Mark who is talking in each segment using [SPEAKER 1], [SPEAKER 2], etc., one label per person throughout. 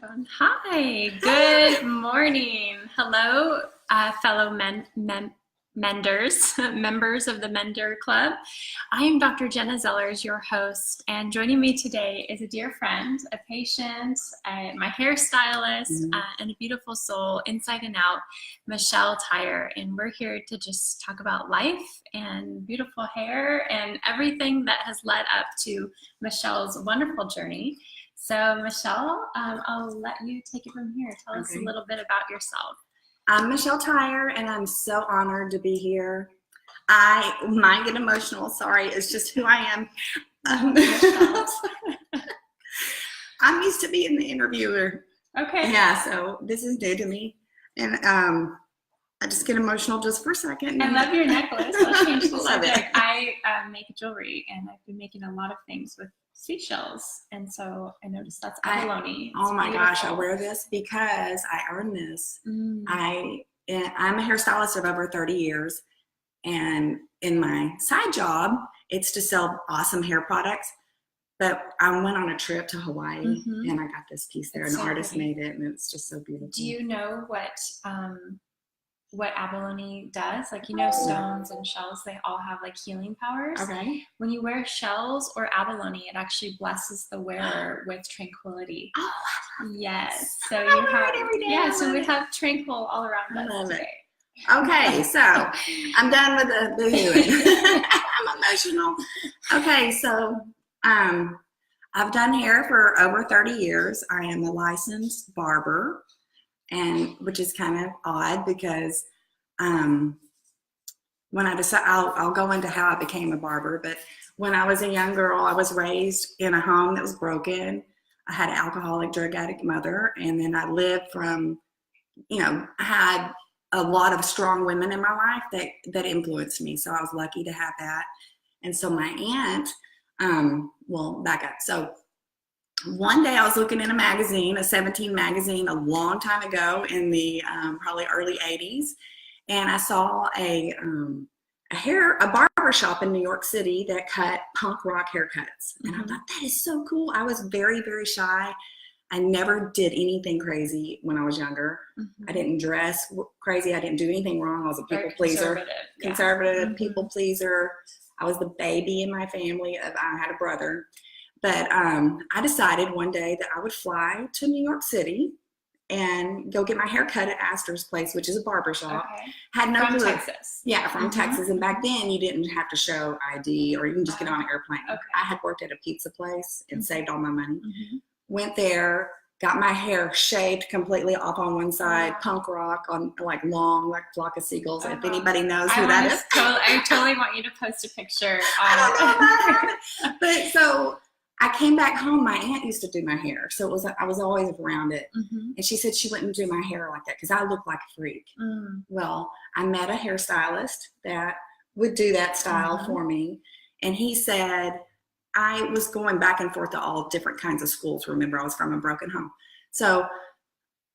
[SPEAKER 1] microphone. Hi, good morning. Hello, fellow menders, members of the Mender Club. I am Dr. Jenna Zellers, your host, and joining me today is a dear friend, a patient, my hairstylist, and a beautiful soul inside and out, Michelle Tyer. And we're here to just talk about life and beautiful hair and everything that has led up to Michelle's wonderful journey. So Michelle, I'll let you take it from here. Tell us a little bit about yourself.
[SPEAKER 2] I'm Michelle Tyer, and I'm so honored to be here. I might get emotional, sorry, it's just who I am. I'm used to being the interviewer.
[SPEAKER 1] Okay.
[SPEAKER 2] Yeah, so this is new to me. And I just get emotional just for a second.
[SPEAKER 1] I love your necklace. Let's change the subject.
[SPEAKER 2] It.
[SPEAKER 1] I make jewelry, and I've been making a lot of things with seashells, and so I noticed that's abalone.
[SPEAKER 2] Oh my gosh, I wear this because I earned this. I'm a hairstylist of over 30 years, and in my side job, it's to sell awesome hair products. But I went on a trip to Hawaii, and I got this piece there. An artist made it, and it's just so beautiful.
[SPEAKER 1] Do you know what abalone does? Like, you know, stones and shells, they all have like healing powers.
[SPEAKER 2] Okay.
[SPEAKER 1] When you wear shells or abalone, it actually blesses the wearer with tranquility. Oh, yes. So you have, yeah, so we have tranquil all around us today.
[SPEAKER 2] Okay, so I'm done with the boo-hooing. I'm emotional. Okay, so I've done hair for over 30 years. I am a licensed barber, and which is kind of odd because when I decided, I'll go into how I became a barber, but when I was a young girl, I was raised in a home that was broken. I had an alcoholic, drug addict mother, and then I lived from, I had a lot of strong women in my life that influenced me, so I was lucky to have that. And so my aunt, back up. So one day I was looking in a magazine, a 17 magazine, a long time ago in the probably early 80s. And I saw a barber shop in New York City that cut punk rock haircuts. And I thought, that is so cool. I was very, very shy. I never did anything crazy when I was younger. I didn't dress crazy. I didn't do anything wrong. I was a people pleaser, conservative people pleaser. I was the baby in my family. I had a brother. But I decided one day that I would fly to New York City and go get my hair cut at Astor's place, which is a barber shop. Had no clue.
[SPEAKER 1] From Texas.
[SPEAKER 2] Yeah, from Texas. And back then, you didn't have to show ID, or you can just get on an airplane. I had worked at a pizza place and saved all my money. Went there, got my hair shaved completely off on one side, punk rock on like long, like flock of seagulls. If anybody knows who that is.
[SPEAKER 1] I totally want you to post a picture.
[SPEAKER 2] I don't know. But so I came back home. My aunt used to do my hair, so I was always around it. And she said she wouldn't do my hair like that because I look like a freak. Well, I met a hairstylist that would do that style for me, and he said, I was going back and forth to all different kinds of schools. Remember, I was from a broken home, so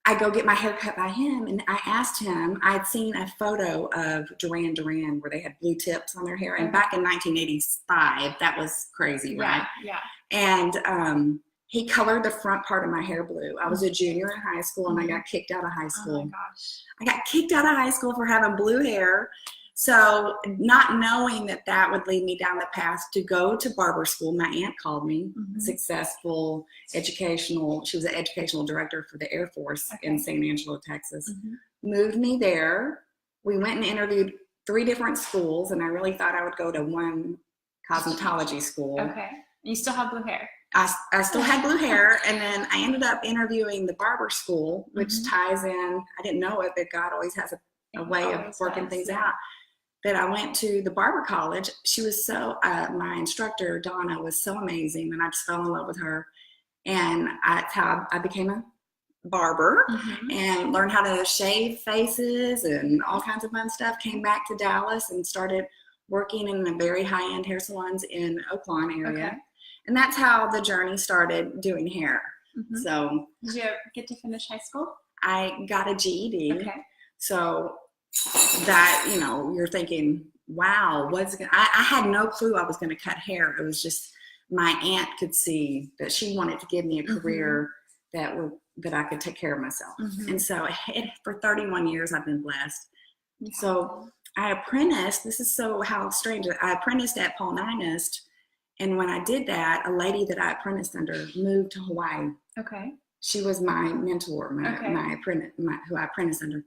[SPEAKER 2] I go get my hair cut by him, and I asked him. I'd seen a photo of Duran Duran where they had blue tips on their hair, and back in 1985, that was crazy, right?
[SPEAKER 1] Yeah.
[SPEAKER 2] And he colored the front part of my hair blue. I was a junior in high school, and I got kicked out of high school.
[SPEAKER 1] Oh my gosh!
[SPEAKER 2] I got kicked out of high school for having blue hair. So not knowing that would lead me down the path to go to barber school, my aunt called me, successful educational, she was an educational director for the Air Force in San Angelo, Texas, moved me there. We went and interviewed 3 different schools, and I really thought I would go to one cosmetology school.
[SPEAKER 1] Okay. You still have blue hair?
[SPEAKER 2] I still had blue hair, and then I ended up interviewing the barber school, which ties in, I didn't know it, but God always has a way of working things out. That I went to the barber college. She was so, my instructor, Donna, was so amazing, and I just fell in love with her. And that's how I became a barber and learned how to shave faces and all kinds of fun stuff. Came back to Dallas and started working in the very high-end hair salons in Oaklawn area. And that's how the journey started doing hair. So,
[SPEAKER 1] did you get to finish high school?
[SPEAKER 2] I got a GED. So that, you're thinking, wow, I had no clue I was going to cut hair. It was just my aunt could see that she wanted to give me a career that would that I could take care of myself.
[SPEAKER 1] Mm-hmm.
[SPEAKER 2] And so for 31 years, I've been blessed.
[SPEAKER 1] Yeah.
[SPEAKER 2] So I apprenticed, this is so how strange, I apprenticed at Paul Ninist. And when I did that, a lady that I apprenticed under moved to Hawaii.
[SPEAKER 1] Okay.
[SPEAKER 2] She was my mentor, my apprentice, who I apprenticed under.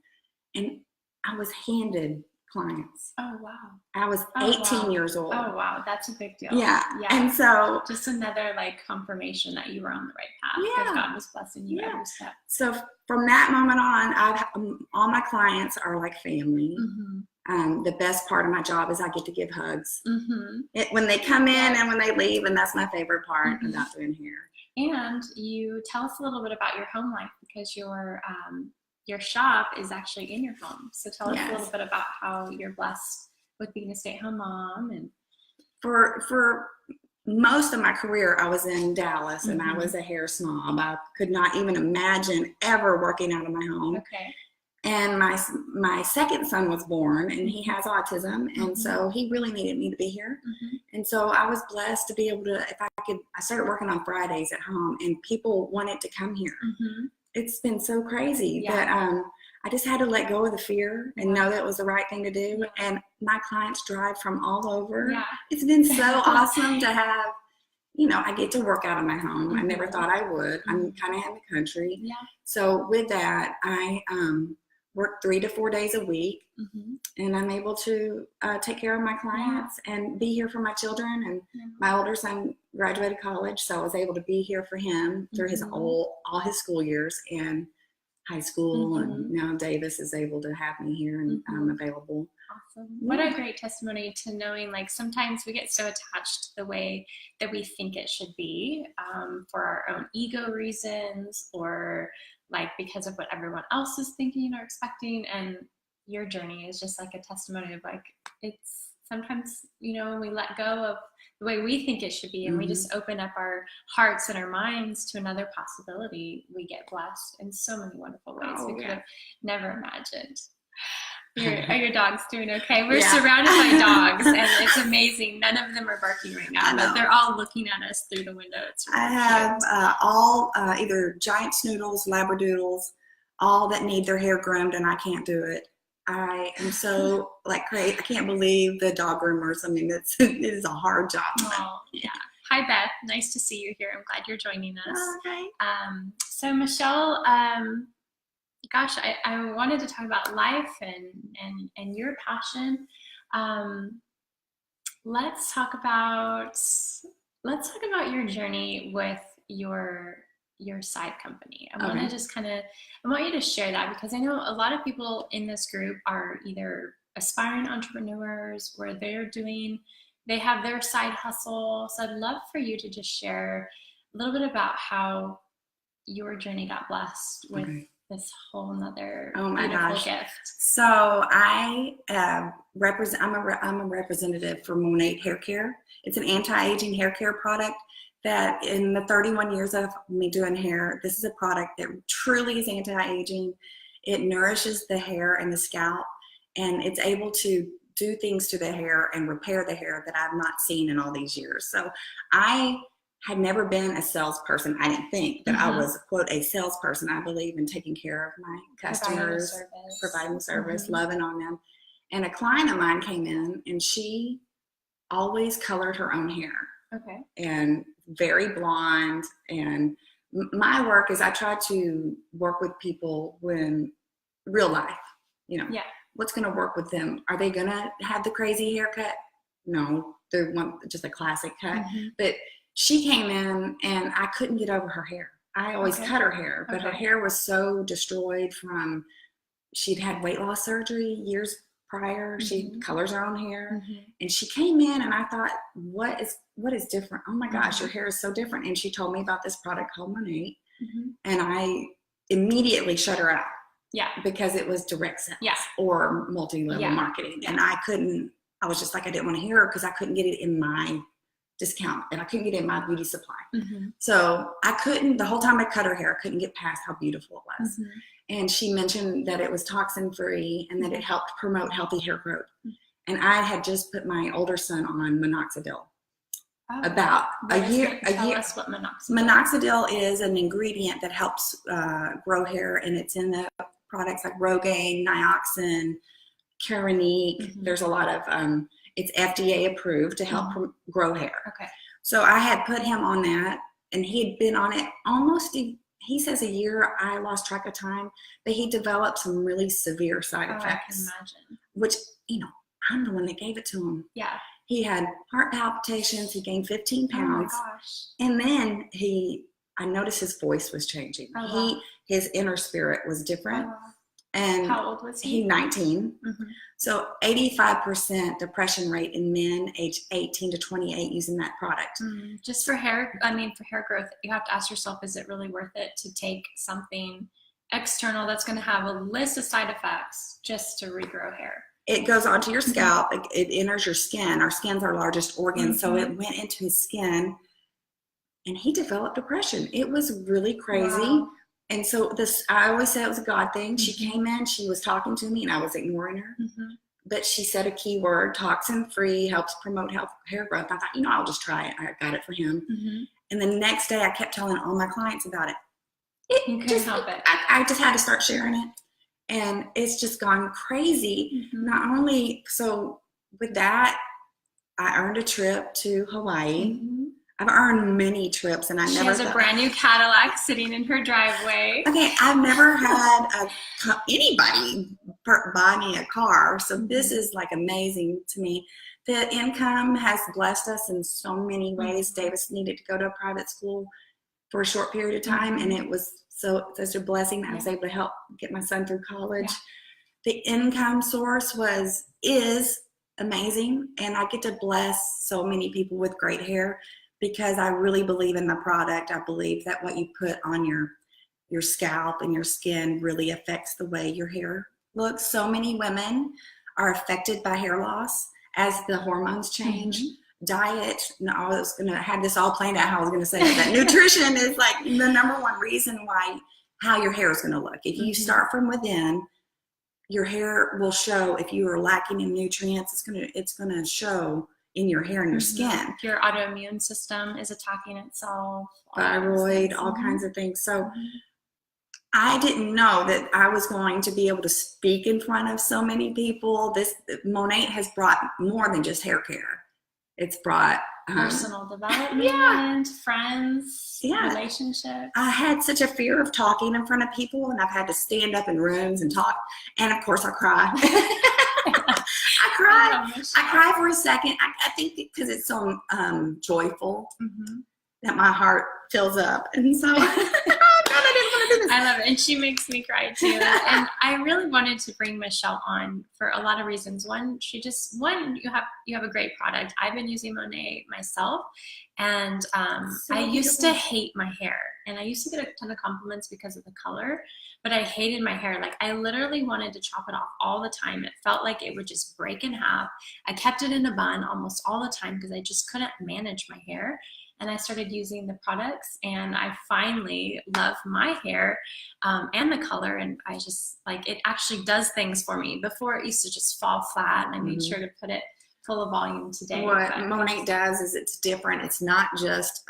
[SPEAKER 2] And I was handed clients.
[SPEAKER 1] Oh, wow.
[SPEAKER 2] I was 18 years old.
[SPEAKER 1] Oh, wow. That's a big deal.
[SPEAKER 2] Yeah. And so
[SPEAKER 1] just another like confirmation that you were on the right path.
[SPEAKER 2] Yeah.
[SPEAKER 1] Because God was blessing you every step.
[SPEAKER 2] So from that moment on, all my clients are like family.
[SPEAKER 1] Mm-hmm.
[SPEAKER 2] The best part of my job is I get to give hugs.
[SPEAKER 1] Mm-hmm.
[SPEAKER 2] When they come in and when they leave, and that's my favorite part about doing hair.
[SPEAKER 1] And you tell us a little bit about your home life, because your shop is actually in your home. So tell us a little bit about how you're blessed with being a stay-at-home mom. And
[SPEAKER 2] for most of my career, I was in Dallas, and I was a hair snob. I could not even imagine ever working out of my home.
[SPEAKER 1] Okay.
[SPEAKER 2] And my second son was born, and he has autism, and so he really needed me to be here. And so I was blessed to be able to, I started working on Fridays at home, and people wanted to come here. It's been so crazy that I just had to let go of the fear and know that it was the right thing to do. And my clients drive from all over. It's been so awesome to have, I get to work out of my home. I never thought I would. I'm kind of in the country. So with that, I work 3 to 4 days a week, and I'm able to take care of my clients and be here for my children. And my older son graduated college, so I was able to be here for him through his all his school years and high school. And now Davis is able to have me here, and I'm available.
[SPEAKER 1] Awesome. What a great testimony to knowing, like, sometimes we get so attached to the way that we think it should be for our own ego reasons, or like because of what everyone else is thinking or expecting. And your journey is just like a testimony of like, it's sometimes, when we let go of the way we think it should be, and we just open up our hearts and our minds to another possibility, we get blessed in so many wonderful ways we could have never imagined. Are your dogs doing okay? We're surrounded by dogs, and it's amazing. None of them are barking right now, but they're all looking at us through the window. It's really
[SPEAKER 2] I have all either giant snoodles, labradoodles, all that need their hair groomed, and I can't do it. I am so great. I can't believe the dog groomers. I mean, it is a hard job.
[SPEAKER 1] Oh, yeah. Hi, Beth. Nice to see you here. I'm glad you're joining us.
[SPEAKER 2] Okay.
[SPEAKER 1] So Michelle, gosh, I wanted to talk about life and your passion. Let's talk about your journey with your side company. I want to just I want you to share that, because I know a lot of people in this group are either aspiring entrepreneurs, or they have their side hustle. So I'd love for you to just share a little bit about how your journey got blessed with this whole nother beautiful gift.
[SPEAKER 2] So I I'm a representative for Monat Hair Care. It's an anti-aging hair care product that, in the 31 years of me doing hair, this is a product that truly is anti-aging. It nourishes the hair and the scalp, and it's able to do things to the hair and repair the hair that I've not seen in all these years. So I had never been a salesperson. I didn't think that I was, quote, a salesperson. I believe in taking care of my customers, providing service, loving on them. And a client of mine came in, and she always colored her own hair.
[SPEAKER 1] Okay.
[SPEAKER 2] And very blonde. And my work is I try to work with people when real life, what's going to work with them. Are they going to have the crazy haircut? No, they want just a classic cut. But she came in, and I couldn't get over her hair. I always cut her hair, but her hair was so destroyed from, she'd had weight loss surgery years prior. She colors her own hair, and she came in, and I thought, what is different? Oh my gosh, your hair is so different. And she told me about this product called Monat, and I immediately shut her out. Yeah, because it was direct sales or multi-level marketing, and I was just like, I didn't want to hear her because I couldn't get it in my discount, and I couldn't get it in my beauty supply. So the whole time I cut her hair, I couldn't get past how beautiful it was. And she mentioned that it was toxin free and that it helped promote healthy hair growth. And I had just put my older son on minoxidil. about a year.
[SPEAKER 1] Tell us what minoxidil.
[SPEAKER 2] Minoxidil is an ingredient that helps grow hair, and it's in the products like Rogaine, Nioxin, Carinique. There's a lot of, it's FDA approved to help grow hair.
[SPEAKER 1] Okay.
[SPEAKER 2] So I had put him on that, and he had been on it almost, he says a year. I lost track of time, but he developed some really severe side effects.
[SPEAKER 1] I can imagine.
[SPEAKER 2] Which, I'm the one that gave it to him.
[SPEAKER 1] Yeah.
[SPEAKER 2] He had heart palpitations. He gained 15 pounds.
[SPEAKER 1] Oh my gosh.
[SPEAKER 2] And then I noticed his voice was changing.
[SPEAKER 1] Oh, wow.
[SPEAKER 2] His inner spirit was different.
[SPEAKER 1] Oh, wow.
[SPEAKER 2] And
[SPEAKER 1] how old was he?
[SPEAKER 2] He's 19. So 85% depression rate in men age 18 to 28 using that product.
[SPEAKER 1] Just for hair, for hair growth, you have to ask yourself, is it really worth it to take something external that's going to have a list of side effects just to regrow hair?
[SPEAKER 2] It goes onto your scalp. It enters your skin. Our skin's our largest organ. So it went into his skin, and he developed depression. It was really crazy. Wow. And so I always say it was a God thing. She came in, she was talking to me, and I was ignoring her. But she said a key word, toxin-free, helps promote health, hair growth. I thought, I'll just try it. I got it for him. And the next day, I kept telling all my clients about it.
[SPEAKER 1] You couldn't help it.
[SPEAKER 2] I just had to start sharing it. And it's just gone crazy. Not only, so with that, I earned a trip to Hawaii. I've earned many trips, and she
[SPEAKER 1] has a brand new Cadillac sitting in her driveway.
[SPEAKER 2] Okay, I've never had anybody buy me a car, so this is like amazing to me. The income has blessed us in so many ways. Davis needed to go to a private school for a short period of time, and it was such a blessing that I was able to help get my son through college. The income source is amazing, and I get to bless so many people with great hair because I really believe in the product. I believe that what you put on your scalp and your skin really affects the way your hair looks. So many women are affected by hair loss as the hormones change. Diet, I was going to have this all planned out how I was going to say it, that nutrition is like the number one reason how your hair is going to look. If you start from within, your hair will show. If you are lacking in nutrients, it's going to show in your hair and your skin.
[SPEAKER 1] Your autoimmune system is attacking itself.
[SPEAKER 2] Thyroid, all kinds of things. So I didn't know that I was going to be able to speak in front of so many people. Monat has brought more than just hair care. It's brought
[SPEAKER 1] personal development, friends, relationships.
[SPEAKER 2] I had such a fear of talking in front of people, and I've had to stand up in rooms and talk. And of course, I cry. I cry. I cry for a second. I think because it's so joyful that my heart fills up, and so.
[SPEAKER 1] I love it, and she makes me cry too. And I really wanted to bring Michelle on for a lot of reasons. One, you have a great product. I've been using Monat myself, and I used to hate my hair, and I used to get a ton of compliments because of the color, but I hated my hair. Like, I literally wanted to chop it off all the time. It felt like it would just break in half. I kept it in a bun almost all the time because I just couldn't manage my hair. And I started using the products, and I finally love my hair and the color. And I just it actually does things for me. Before, it used to just fall flat, and I made sure to put it full of volume today.
[SPEAKER 2] What Monat does is it's different. It's not just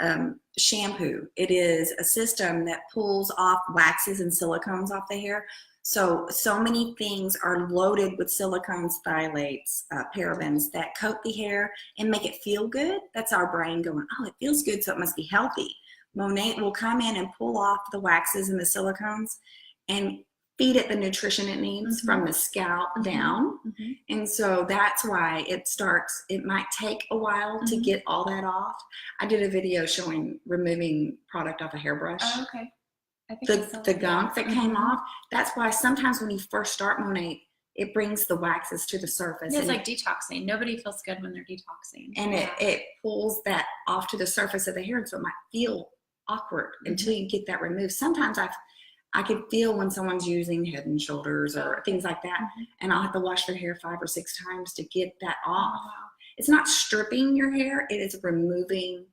[SPEAKER 2] shampoo. It is a system that pulls off waxes and silicones off the hair. So many things are loaded with silicones, phthalates, parabens that coat the hair and make it feel good. That's our brain going, oh, it feels good, so it must be healthy. Monat will come in and pull off the waxes and the silicones and feed it the nutrition it needs from the scalp down. And so that's why it might take a while to get all that off. I did a video showing removing product off a hairbrush.
[SPEAKER 1] Oh, okay.
[SPEAKER 2] The gunk that came off. That's why sometimes when you first start Monat, it brings the waxes to the surface.
[SPEAKER 1] It's like detoxing. Nobody feels good when they're detoxing.
[SPEAKER 2] And it pulls that off to the surface of the hair, and so it might feel awkward until you get that removed. Sometimes I could feel when someone's using Head and Shoulders or things like that, and I'll have to wash their hair 5 or 6 times to get that off. It's not stripping your hair; it is removing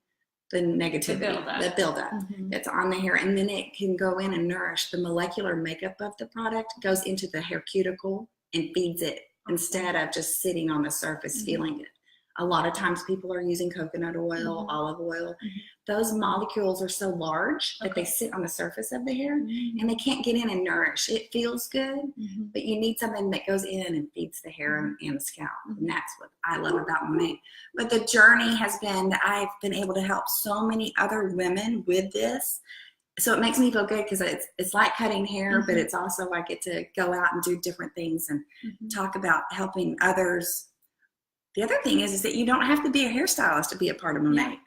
[SPEAKER 2] the negativity, the buildup that's on the hair, and then it can go in and nourish. The molecular makeup of the product goes into the hair cuticle and feeds it instead of just sitting on the surface feeling it. A lot of times people are using coconut oil, olive oil. Those molecules are so large that they sit on the surface of the hair and they can't get in and nourish. It feels good, but you need something that goes in and feeds the hair and the scalp. And that's what I love about Monat. But the journey has been that I've been able to help so many other women with this. So it makes me feel good because it's like cutting hair, but it's also I get to go out and do different things and talk about helping others. The other thing is that you don't have to be a hairstylist to be a part of Monat.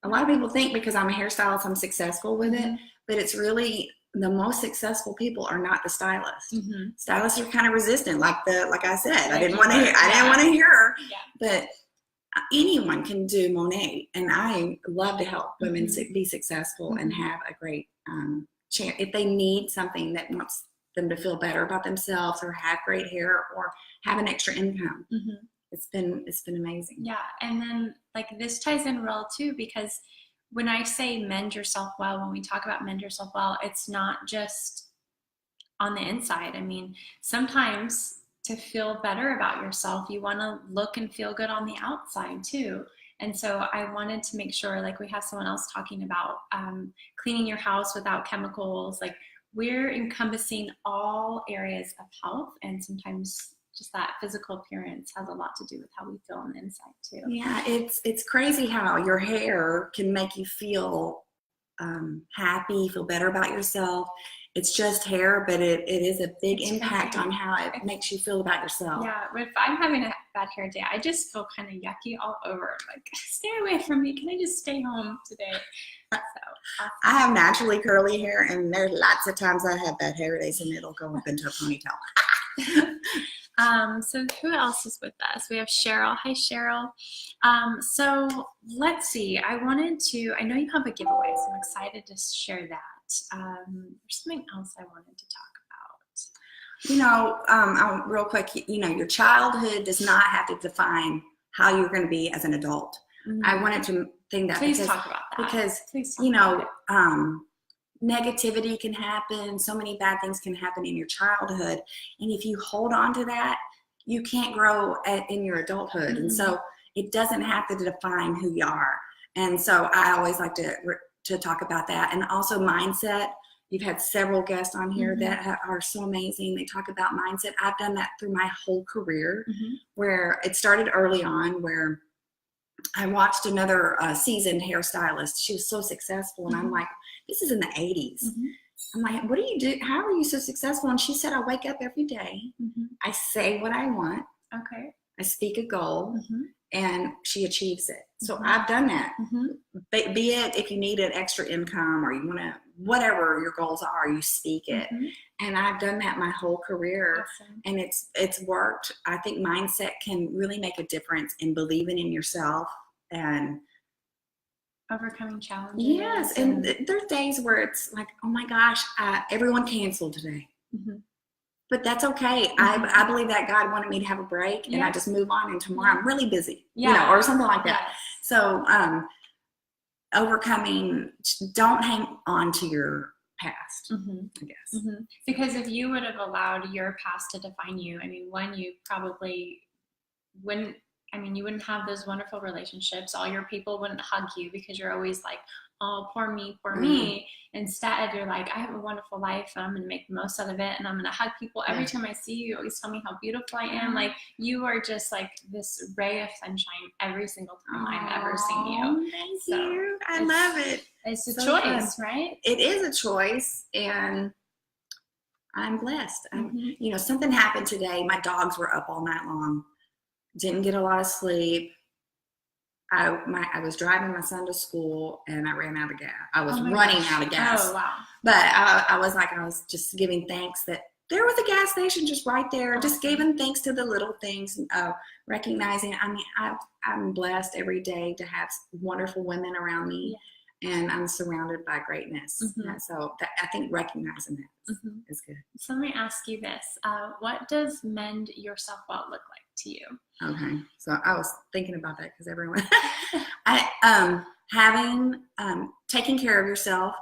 [SPEAKER 2] A lot of people think because I'm a hairstylist, I'm successful with it, but it's really the most successful people are not the stylists. Stylists are kind of resistant, like I said. I didn't want to hear her, but anyone can do Monat, and I love to help women be successful and have a great chance. If they need something that wants them to feel better about themselves, or have great hair, or have an extra income. It's been amazing.
[SPEAKER 1] Yeah, and then like this ties in well too, because when I say mend yourself well, when we talk about mend yourself well, it's not just on the inside. I mean, sometimes to feel better about yourself, you want to look and feel good on the outside too. And so I wanted to make sure, like we have someone else talking about cleaning your house without chemicals. Like we're encompassing all areas of health, and sometimes just that physical appearance has a lot to do with how we feel on the inside too.
[SPEAKER 2] Yeah, it's crazy how your hair can make you feel happy, feel better about yourself. It's just hair, but it is a big impact on how it makes you feel about yourself.
[SPEAKER 1] Yeah, but if I'm having a bad hair day, I just feel kind of yucky all over. Like, stay away from me. Can I just stay home today? So awesome.
[SPEAKER 2] I have naturally curly hair, and there's lots of times I have bad hair days, and it'll go up into a ponytail.
[SPEAKER 1] So who else is with us? We have Cheryl. Hi, Cheryl. So let's see. I know you have a giveaway, so I'm excited to share that. There's something else I wanted to talk
[SPEAKER 2] about. Real quick, your childhood does not have to define how you're going to be as an adult. I wanted to think that.
[SPEAKER 1] Please talk about that.
[SPEAKER 2] Because, negativity can happen. So many bad things can happen in your childhood. And if you hold on to that, you can't grow in your adulthood. And so it doesn't have to define who you are. And so I always like to talk about that. And also mindset. You've had several guests on here that are so amazing. They talk about mindset. I've done that through my whole career, where it started early on, where I watched another seasoned hairstylist. She was so successful. And I'm like, this is in the 80s. I'm like, what do you do? How are you so successful? And she said, I wake up every day. I say what I want.
[SPEAKER 1] Okay.
[SPEAKER 2] I speak a goal, and she achieves it. So I've done that. Be it if you need an extra income, or you want to, whatever your goals are, you speak it. And I've done that my whole career.
[SPEAKER 1] Awesome.
[SPEAKER 2] And it's worked. I think mindset can really make a difference in believing in yourself and
[SPEAKER 1] overcoming challenges.
[SPEAKER 2] Yes, and there's days where it's like, oh my gosh, everyone canceled today. But that's okay. I believe that God wanted me to have a break, and I just move on, and tomorrow I'm really busy, or something like that. So overcoming, don't hang on to your past, I guess.
[SPEAKER 1] Because if you would have allowed your past to define you, I mean, one, you probably wouldn't, you wouldn't have those wonderful relationships. All your people wouldn't hug you because you're always like, oh, poor me, poor me. Instead, you're like, I have a wonderful life, and I'm going to make the most out of it, and I'm going to hug people every time I see you. You always tell me how beautiful I am. Like, you are just like this ray of sunshine every single time I've ever seen you.
[SPEAKER 2] Thank you. I love it.
[SPEAKER 1] It's a choice, right?
[SPEAKER 2] It is a choice, and I'm blessed. Something happened today. My dogs were up all night long. Didn't get a lot of sleep. I was driving my son to school, and I ran out of gas. I was running out of gas.
[SPEAKER 1] Oh, wow.
[SPEAKER 2] But I was just giving thanks that there was a gas station just right there. Just giving thanks to the little things, recognizing. I'm blessed every day to have wonderful women around me, and I'm surrounded by greatness. So I think recognizing that is good. So
[SPEAKER 1] let me ask you this. What does mend yourself well look like to you?
[SPEAKER 2] Okay. So I was thinking about that because everyone, taking care of yourself.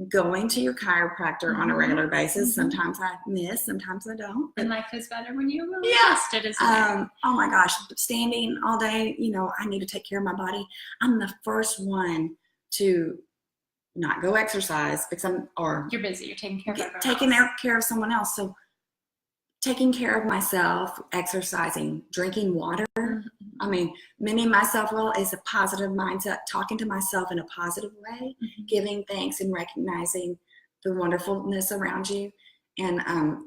[SPEAKER 2] going to your chiropractor on a regular basis.
[SPEAKER 1] Mm-hmm.
[SPEAKER 2] Sometimes I miss, sometimes I don't.
[SPEAKER 1] And life is better when you're really rested, isn't it?
[SPEAKER 2] Oh my gosh, standing all day, I need to take care of my body. I'm the first one to not go exercise because
[SPEAKER 1] you're busy. You're taking care of
[SPEAKER 2] care of someone else. So taking care of myself, exercising, drinking water.
[SPEAKER 1] Mm-hmm.
[SPEAKER 2] I mean, mending myself well is a positive mindset, talking to myself in a positive way, giving thanks and recognizing the wonderfulness around you, and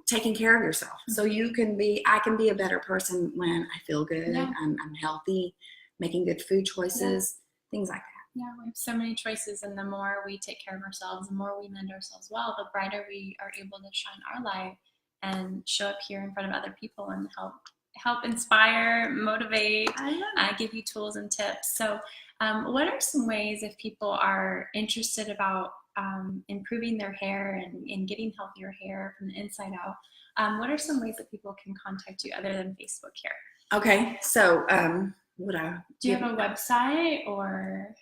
[SPEAKER 2] taking care of yourself. So I can be a better person when I feel good, I'm healthy, making good food choices, things like that.
[SPEAKER 1] Yeah, we have so many choices, and the more we take care of ourselves, the more we mend ourselves well, the brighter we are able to shine our light and show up here in front of other people and help inspire, motivate, give you tools and tips. So what are some ways, if people are interested about improving their hair and getting healthier hair from the inside out, what are some ways that people can contact you other than Facebook here?
[SPEAKER 2] Okay, so
[SPEAKER 1] do you have a website, or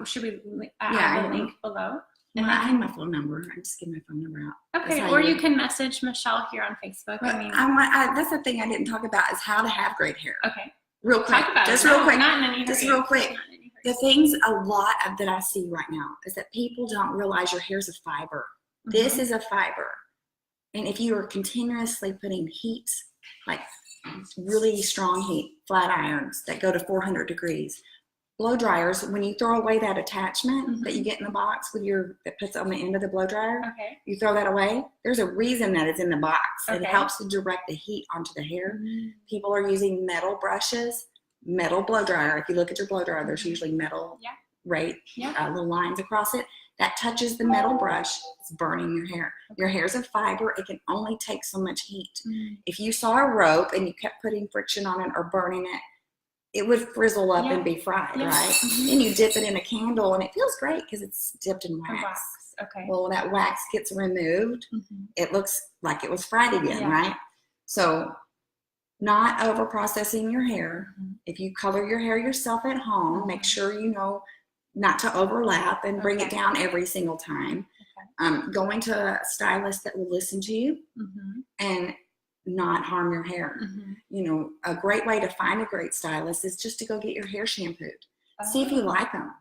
[SPEAKER 1] should we add a link below?
[SPEAKER 2] Well, I have my phone number. I just give my phone number out.
[SPEAKER 1] Okay, or you can message Michelle here on Facebook.
[SPEAKER 2] That's the thing I didn't talk about is how to have great hair.
[SPEAKER 1] Okay.
[SPEAKER 2] Real quick.
[SPEAKER 1] Talk about
[SPEAKER 2] just
[SPEAKER 1] it.
[SPEAKER 2] Real quick.
[SPEAKER 1] Not in any hurry.
[SPEAKER 2] Just real quick. The things that I see right now is that people don't realize your hair's a fiber. Mm-hmm. This is a fiber. And if you are continuously putting heat, like really strong heat, flat irons that go to 400 degrees, blow dryers, when you throw away that attachment that you get in the box that puts on the end of the blow dryer, you throw that away. There's a reason that it's in the box. It helps to direct the heat onto the hair. People are using metal brushes, metal blow dryer. If you look at your blow dryer, there's usually metal little lines across it. That touches the metal brush, it's burning your hair. Your hair's a fiber. It can only take so much heat. If you saw a rope and you kept putting friction on it or burning it, it would frizzle up and be fried, right? Then you dip it in a candle, and it feels great because it's dipped in wax.
[SPEAKER 1] Okay.
[SPEAKER 2] Well, when that wax gets removed, it looks like it was fried again, right? So not over-processing your hair. If you color your hair yourself at home, make sure you know not to overlap and bring it down every single time. Going to a stylist that will listen to you and not harm your hair. A great way to find a great stylist is just to go get your hair shampooed. See if you like them.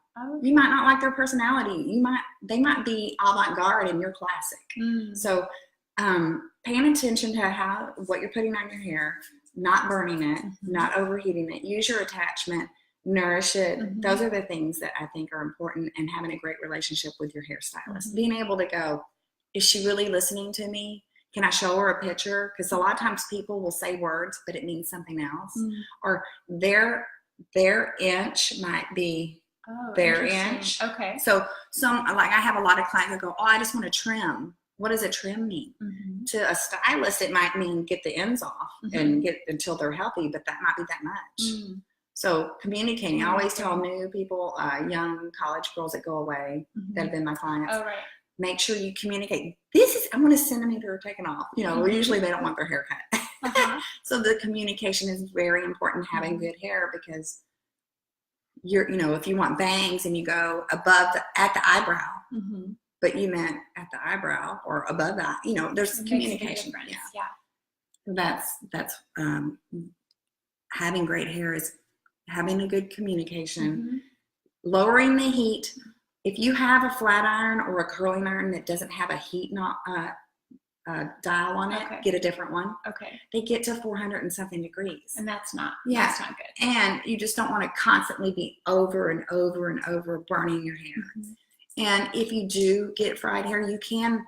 [SPEAKER 2] You might not like their personality. They might be avant-garde and you're classic. So paying attention to what you're putting on your hair, not burning it, not overheating it. Use your attachment, nourish it. Those are the things that I think are important, and having a great relationship with your hairstylist. Being able to go, is she really listening to me? Can I show her a picture? Because a lot of times people will say words, but it means something else. Or their inch might be their inch.
[SPEAKER 1] Okay.
[SPEAKER 2] So I have a lot of clients that go, I just want to trim. What does a trim mean? To a stylist, it might mean get the ends off and get until they're healthy, but that might be that much. So communicating. I always tell new people, young college girls that go away that have been my clients. Make sure you communicate. I want a centimeter taken off. Usually they don't want their hair cut. So the communication is very important, having good hair, because if you want bangs and you go at the eyebrow, but you meant at the eyebrow or above that, there's communication. That's having great hair is having a good communication, lowering the heat. If you have a flat iron or a curling iron that doesn't have a heat dial on it, get a different one. They get to 400 and something degrees.
[SPEAKER 1] And that's not good.
[SPEAKER 2] And you just don't want to constantly be over and over and over burning your hair. And if you do get fried hair, you can,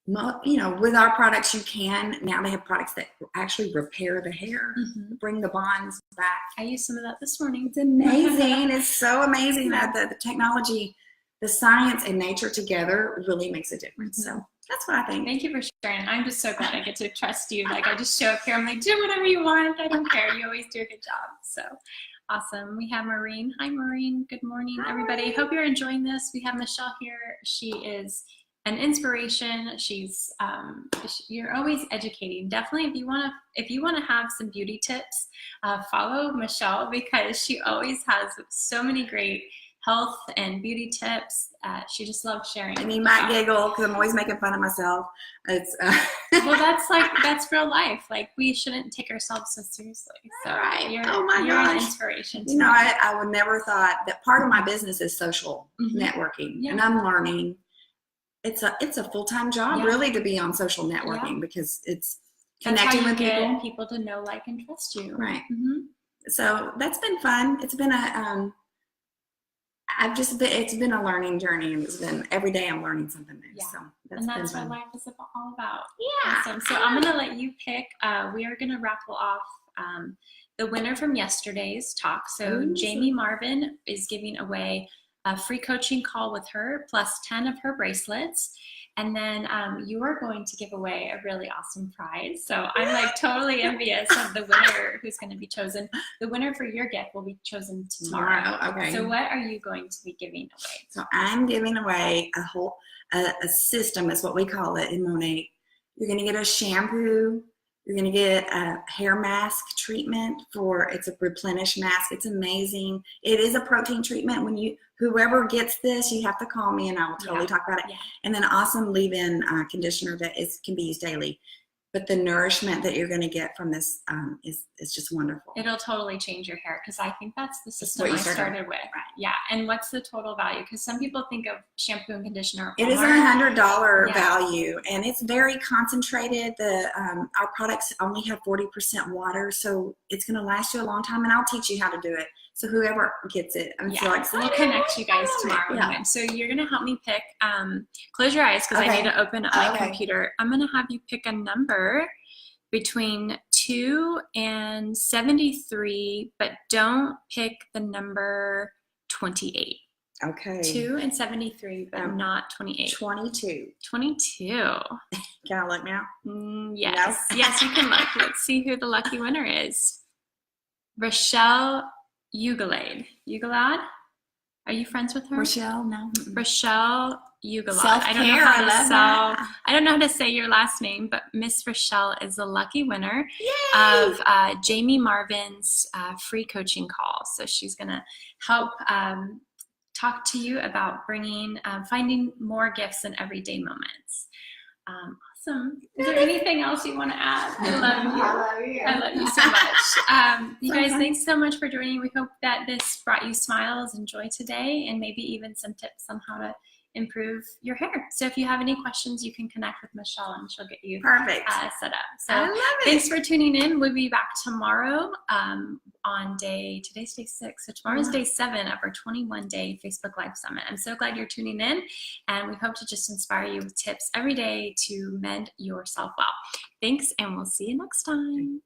[SPEAKER 2] with our products, now they have products that actually repair the hair, bring the bonds back.
[SPEAKER 1] I used some of that this morning.
[SPEAKER 2] It's amazing. It's so amazing that the technology, the science and nature together really makes a difference. So that's what I think.
[SPEAKER 1] Thank you for sharing. I'm just so glad I get to trust you. Like, I just show up here. I'm like, do whatever you want. I don't care. You always do a good job. So awesome. We have Maureen. Hi, Maureen. Good morning, everybody. Hope you're enjoying this. We have Michelle here. She is an inspiration. She's you're always educating. Definitely, if you want to have some beauty tips, follow Michelle, because she always has so many great health and beauty tips. She just loves sharing.
[SPEAKER 2] And you might giggle because I'm always making fun of myself. It's
[SPEAKER 1] well, that's real life. Like, we shouldn't take ourselves so seriously. So
[SPEAKER 2] right.
[SPEAKER 1] you're
[SPEAKER 2] gosh.
[SPEAKER 1] an inspiration to
[SPEAKER 2] me.
[SPEAKER 1] I
[SPEAKER 2] would never thought that part of my business is social networking, and I'm learning. It's a full-time job really to be on social networking because it's connecting with
[SPEAKER 1] people to know, like, and trust you.
[SPEAKER 2] Right. So that's been fun. It's been it's been a learning journey, and it's been every day I'm learning something new. Yeah. So
[SPEAKER 1] that's what life is all about.
[SPEAKER 2] Yeah.
[SPEAKER 1] Awesome. So I'm gonna let you pick. We are gonna raffle off the winner from yesterday's talk. So Jamie Marvin is giving away a free coaching call with her plus 10 of her bracelets. And then you are going to give away a really awesome prize. So I'm like totally envious of the winner who's going to be chosen. The winner for your gift will be chosen tomorrow.
[SPEAKER 2] Okay.
[SPEAKER 1] So what are you going to be giving away?
[SPEAKER 2] So I'm giving away a system, is what we call it in Monat. You're going to get a shampoo. You're going to get a hair mask treatment it's a replenish mask. It's amazing. It is a protein treatment. Whoever gets this, you have to call me and I will totally talk about it. Yeah. And then awesome leave-in conditioner that can be used daily. But the nourishment that you're going to get from this is just wonderful. It'll totally change your hair, because I think that's the system I started with. Right. Yeah. And what's the total value? Because some people think of shampoo and conditioner. It is a $100 value, and it's very concentrated. Our products only have 40% water, so it's going to last you a long time. And I'll teach you how to do it. So whoever gets it, I'm so excited. We'll connect you guys tomorrow. Yeah. So you're going to help me pick. Close your eyes, because I need to open up my computer. I'm going to have you pick a number between 2 and 73, but don't pick the number 28. Okay. 2 and 73, but not 28. 22. 22. Can I look now? Yes. No? Yes, you can look. Let's see who the lucky winner is. Rochelle Ugalade. Ugalade? Are you friends with her? Rochelle, no. Rochelle Ugalade. Self-care, I don't know how to say your last name, but Miss Rochelle is the lucky winner of Jamie Marvin's free coaching call. So she's going to help talk to you about finding more gifts in everyday moments. Awesome. Is there anything else you want to add? I love you. I love you. I love you so much. You guys, thanks so much for joining. We hope that this brought you smiles and joy today, and maybe even some tips on how to improve your hair. So if you have any questions, you can connect with Michelle and she'll get you set up. So thanks for tuning in. We'll be back tomorrow on today's day 6. So tomorrow's day 7 of our 21-day Facebook Live Summit. I'm so glad you're tuning in, and we hope to just inspire you with tips every day to mend yourself well. Thanks, and we'll see you next time.